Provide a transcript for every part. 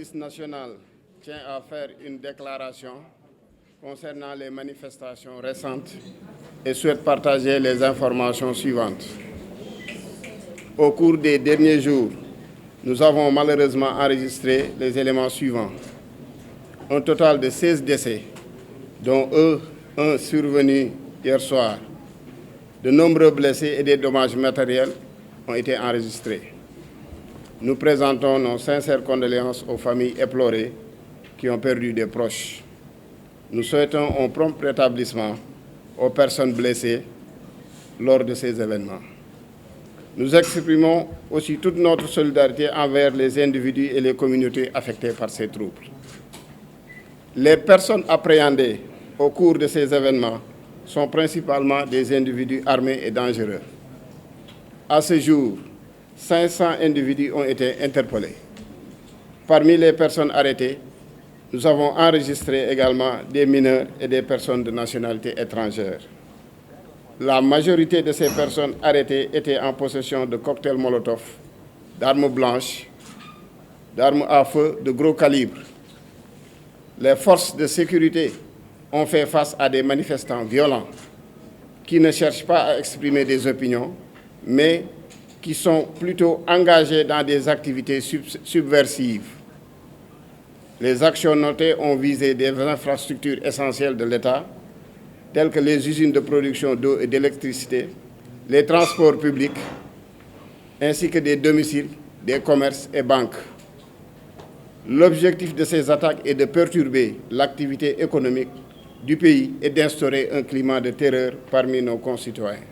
police nationale tient à faire une déclaration concernant les manifestations récentes et souhaite partager les informations suivantes. Au cours des derniers jours, nous avons malheureusement enregistré les éléments suivants. Un total de 16 décès, dont un survenu hier soir. De nombreux blessés et des dommages matériels ont été enregistrés. Nous présentons nos sincères condoléances aux familles éplorées qui ont perdu des proches. Nous souhaitons un prompt rétablissement aux personnes blessées lors de ces événements. Nous exprimons aussi toute notre solidarité envers les individus et les communautés affectées par ces troubles. Les personnes appréhendées au cours de ces événements sont principalement des individus armés et dangereux. À ce jour, 500 individus ont été interpellés. Parmi les personnes arrêtées, nous avons enregistré également des mineurs et des personnes de nationalité étrangère. La majorité de ces personnes arrêtées étaient en possession de cocktails Molotov, d'armes blanches, d'armes à feu de gros calibre. Les forces de sécurité ont fait face à des manifestants violents qui ne cherchent pas à exprimer des opinions, mais qui sont plutôt engagés dans des activités subversives. Les actions notées ont visé des infrastructures essentielles de l'État, telles que les usines de production d'eau et d'électricité, les transports publics, ainsi que des domiciles, des commerces et banques. L'objectif de ces attaques est de perturber l'activité économique du pays et d'instaurer un climat de terreur parmi nos concitoyens.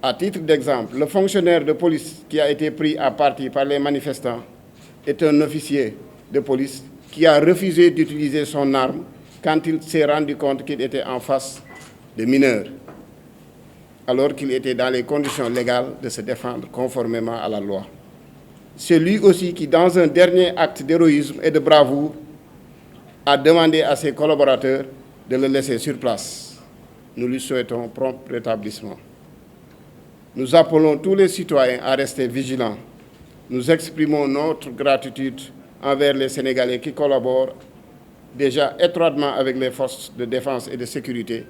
À titre d'exemple, le fonctionnaire de police qui a été pris à partie par les manifestants est un officier de police qui a refusé d'utiliser son arme quand il s'est rendu compte qu'il était en face de mineurs, alors qu'il était dans les conditions légales de se défendre conformément à la loi. C'est lui aussi qui, dans un dernier acte d'héroïsme et de bravoure, a demandé à ses collaborateurs de le laisser sur place. Nous lui souhaitons prompt rétablissement. Nous appelons tous les citoyens à rester vigilants. Nous exprimons notre gratitude envers les Sénégalais qui collaborent déjà étroitement avec les forces de défense et de sécurité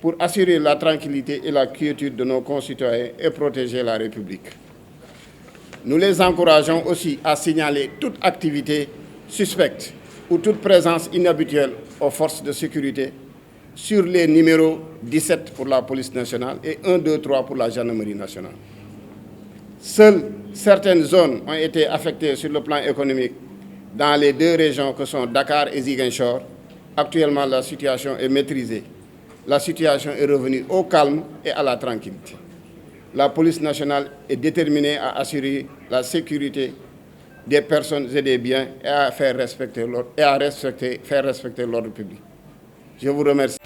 pour assurer la tranquillité et la quiétude de nos concitoyens et protéger la République. Nous les encourageons aussi à signaler toute activité suspecte ou toute présence inhabituelle aux forces de sécurité sur les numéros 17 pour la police nationale et 123 pour la gendarmerie nationale. Seules certaines zones ont été affectées sur le plan économique dans les deux régions que sont Dakar et Ziguinchor. Actuellement, la situation est maîtrisée. La situation est revenue au calme et à la tranquillité. La police nationale est déterminée à assurer la sécurité des personnes et des biens et à faire respecter l'ordre public. Je vous remercie.